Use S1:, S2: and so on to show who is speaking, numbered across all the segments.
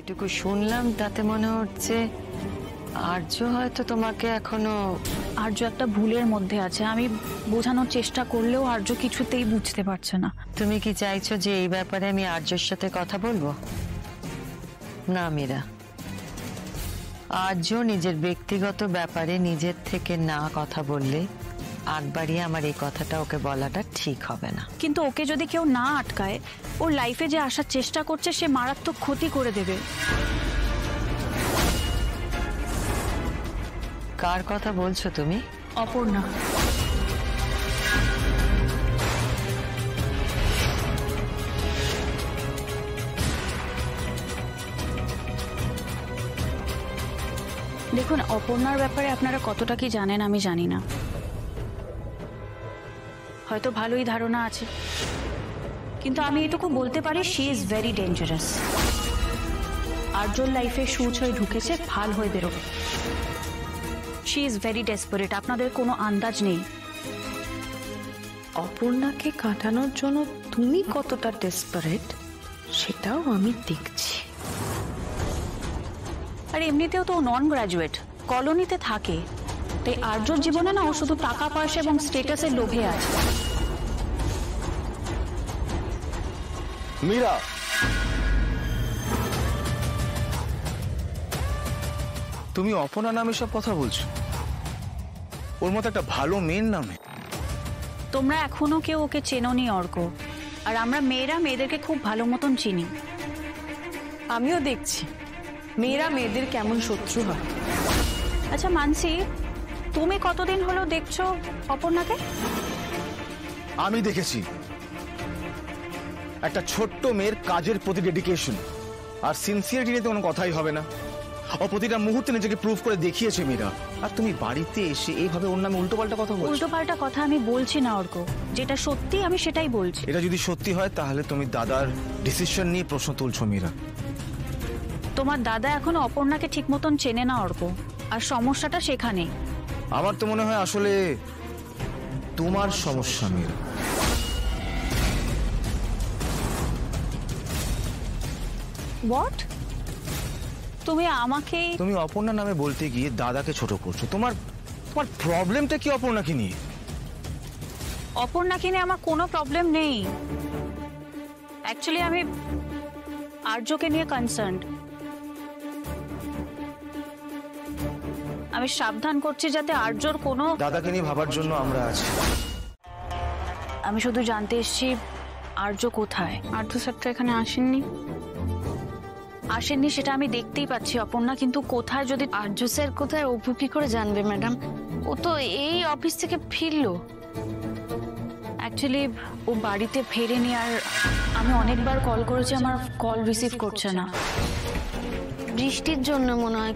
S1: যেটুকু শুনলাম তাতে মনে হচ্ছে আর্য হয়তো তোমাকে এখনো।
S2: আর্য একটা ভুলের মধ্যে আছে, আমি বোঝানোর চেষ্টা করলেও আর্য কিছুতেই বুঝতে পারছে না।
S1: তুমি কি চাইছো যে এই ব্যাপারে আমি আর্যর সাথে কথা বলবো? না মীরা, আর্য নিজের ব্যক্তিগত ব্যাপারে নিজের থেকে না কথা বললে আগ বাড়িয়ে আমার এই কথাটা ওকে বলাটা ঠিক হবে না।
S2: কিন্তু ওকে যদি কেউ না আটকায়, ওর লাইফে যে আসার চেষ্টা করছে সে মারাত্মক ক্ষতি করে দেবে।
S1: কার কথা বলছো তুমি?
S2: অপর্ণা। দেখুন, অপর্ণার ব্যাপারে আপনারা কতটা কি জানেন আমি জানি না, হয়তো ভালোই ধারণা আছে, কিন্তু আমি এটুকু বলতে পারি শি ইজ ভেরি ডেঞ্জারাস। আর্যর লাইফে সুচ হয়ে ঢুকেছে, ফাল হয়ে বেরোবে। শি ইজ ভেরি ডেসপারেট, আপনাদের কোনো আন্দাজ নেই।
S3: অপর্ণাকে কাটানোর জন্য তুমি কতটা ডেসপারেট সেটাও আমি দেখছি।
S2: আর এমনিতেও তো নন গ্র্যাজুয়েট, কলোনিতে থাকে, তাই আর্যর জীবনে না ও শুধু টাকা পয়সা এবং স্টেটাসের লোভে আছে।
S4: মীরা, তুমি অপর্ণা নামে সব কথা বলছো? ওর মতো একটা ভালো মেয়ের নামে?
S2: তোমরা এখনো কেউ ওকে চেনোনি অর্ক, আর আমরা মেয়েরা মেয়েদেরকে খুব ভালো মতন চিনি।
S3: আমিও দেখছি মেয়েরা মেয়েদের কেমন শত্রু হয়।
S2: আচ্ছা মানসি, তুমি কতদিন হলো দেখছো অপর্ণাকে?
S4: আমি দেখেছি একটা ছোট্ট মেয়ের কাজের প্রতি ডেডিকেশন আর সিনসিয়ারিটি নিয়ে তো কোনো কথাই হবে না। ও প্রতিটা মুহূর্তে নিজেকে প্রুভ করে দেখিয়েছে মীরা, আর তুমি বাড়িতে এসে এইভাবে ওর নামে উল্টোপাল্টা কথা বলছো।
S2: উল্টোপাল্টা কথা আমি বলছি না অর্ক, যেটা সত্যি আমি সেটাই বলছি।
S4: এটা যদি সত্যি হয় তাহলে তুমি দাদার ডিসিশন নিয়ে প্রশ্ন তুলছো মীরা।
S2: তোমার দাদা এখনো অপর্ণাকে ঠিক মতন চেনে না অর্ক, আর সমস্যাটা সেখানে।
S4: আমার তো মনে হয় আসলে তোমার সমস্যা মীরা।
S2: হোয়াট? তুমি আমাকে
S4: তুমি অপর্ণা নামে বলতে গিয়ে দাদাকে ছোট করছো। তোমার প্রবলেমটা কি অপর্ণাকে নিয়ে?
S2: অপর্ণাকে নিয়ে আমার কোনো প্রবলেম নেই। অ্যাকচুয়ালি আমি আর্যকে নিয়ে কনসার্নড। আমি সাবধান করছি যাতে আর্যর কোনো।
S4: দাদাকে নিয়ে ভাবার জন্য আমরা আছি।
S2: আমি শুধু জানতে এসেছি আর্য কোথায়। আর্য স্যার তো এখানে আসেননি। আসেননি সেটা আমি দেখতেই পাচ্ছি অপর্ণা, কিন্তু কোথায়? যদি
S5: আর্য স্যার কোথায় অপু কি করে জানবে ম্যাডাম? ও তো এই অফিস থেকে ফিরলো।
S2: অ্যাকচুয়ালি ও বাড়িতে ফেরেনি, আর আমি অনেকবার কল করেছি, আমার কল রিসিভ করছে না।
S5: বৃষ্টির জন্য মনে হয়,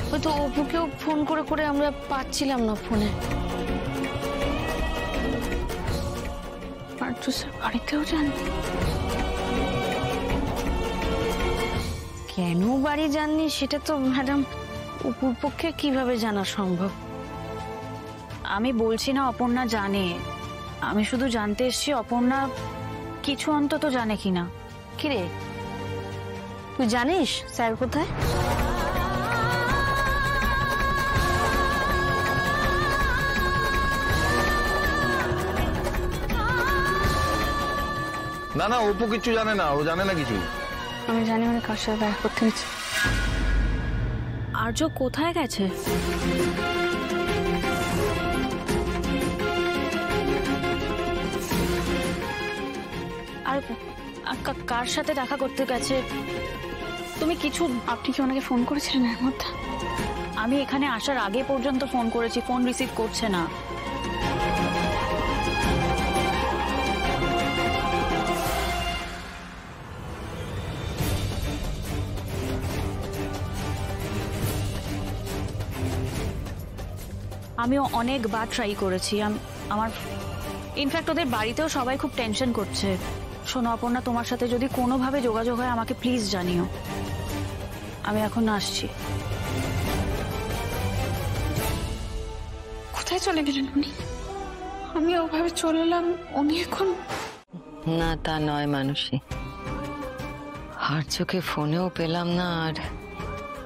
S5: হয়তো অপুকেও ফোন করে করে আমরা পাচ্ছিলাম না ফোনে।
S2: আর্য স্যার বাড়িতেও যাননি?
S5: কেন বাড়ি যাননি সেটা তো ম্যাডাম অপুর পক্ষে কিভাবে জানা সম্ভব?
S2: আমি বলছি না অপর্ণা জানে, আমি শুধু জানতে এসেছি অপর্ণা কিছু অন্তত জানে কিনা।
S5: কিরে, তুই জানিস স্যার কোথায়?
S4: না না, অপু কিছু জানে না, ও জানে না কিছু।
S5: আমি জানি মানে কার সাথে দেখা করতে গেছে।
S2: আর্য কোথায় গেছে? আর কার সাথে দেখা করতে গেছে? তুমি কিছু।
S5: আপনি কি ওনাকে ফোন করেছিলেন এর মধ্যে?
S2: আমি এখানে আসার আগে পর্যন্ত ফোন করেছি, ফোন রিসিভ করছে না। আমিও অনেকবার ট্রাই করেছি। আমার ইনফ্যাক্ট ওদের বাড়িতেও সবাই খুব টেনশন করছে। শোনো অপর্ণা, তোমার সাথে যদি কোনোভাবে যোগাযোগ হয় আমাকে প্লিজ জানিও। আমি এখন আসছি।
S3: কোথায় চলে গেলেন উনি? আমি ওভাবে চলে এলাম, উনি এখন।
S1: না তা নয় মানুষই, আর্যকে ফোনেও পেলাম না, আর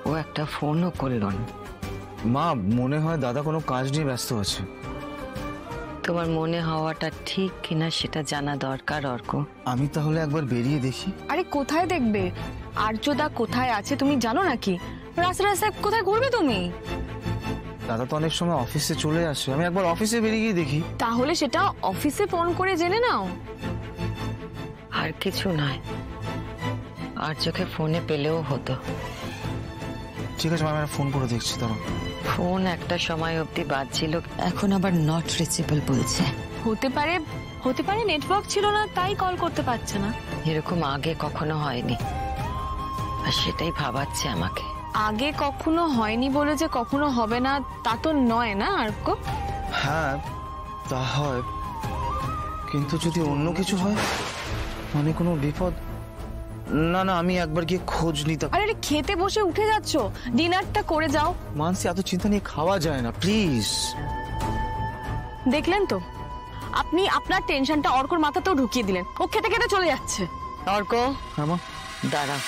S1: ও একটা ফোনও করলো না।
S4: মা, মনে হয় দাদা কোনো কাজ নিয়ে ব্যস্ত আছে।
S1: তোমার মনে হওয়াটা ঠিক কিনা সেটা জানা দরকার অর্ক।
S4: আমি তাহলে একবার বেরিয়ে দেখি।
S3: আরে কোথায় দেখবে? আর্যদা কোথায় আছে তুমি জানো নাকি? রাস্তায় রাস্তায় কোথায় ঘুরবে তুমি?
S4: দাদা তো অনেক সময় অফিসে চলে আসে, আমি একবার অফিসে বেরিয়ে গিয়ে দেখি।
S3: তাহলে সেটা অফিসে ফোন করে জেনে নাও।
S1: আর কিছু নয়, আর্যকে ফোনে পেলেও হতো।
S4: ঠিক আছে, আমি ফোন করে দেখছি। দাঁড়াও।
S1: ফোন একটা সময় অবধি বাজছিল, এখন আবার নট রিচেবল বলছে।
S3: হতে পারে নেটওয়ার্ক ছিল না, তাই কল করতে পারছে না।
S1: এরকম আগে কখনো হয়নি, আর সেটাই ভাবাচ্ছে আমাকে।
S3: আগে কখনো হয়নি বলে যে কখনো হবে না তা তো নয় না আর্ক।
S4: হ্যাঁ তা হয়, কিন্তু যদি অন্য কিছু হয়, মানে কোনো বিপদ। না না, আমি একবার গিয়ে খোঁজ নিতে।
S3: আরে খেতে বসে উঠে যাচ্ছ, ডিনারটা করে যাও।
S4: মানসি, এত চিন্তা নিয়ে খাওয়া যায় না, প্লিজ।
S3: দেখলেন তো, আপনি আপনার টেনশনটা অর্কর মাথাতেও ঢুকিয়ে দিলেন। ও খেতে খেতে চলে যাচ্ছে।
S1: অর্ক,
S4: হ্যাঁ মা।
S1: দাঁড়াও।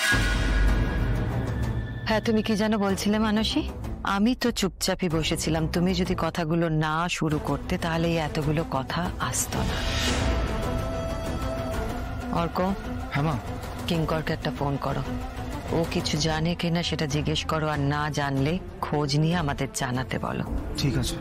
S1: হ্যাঁ, তুমি কি যেন বলছিলে মানসী? আমি তো চুপচাপই বসেছিলাম, তুমি যদি কথাগুলো না শুরু করতে তাহলে এই এতগুলো কথা আসতো না। অর্ক।
S4: হ্যাঁ মা।
S1: কিঙ্করকে একটা ফোন করো, ও কিছু জানে কিনা সেটা জিজ্ঞেস করো, আর না জানলে খোঁজ নিয়ে আমাদের জানাতে বলো।
S4: ঠিক আছে।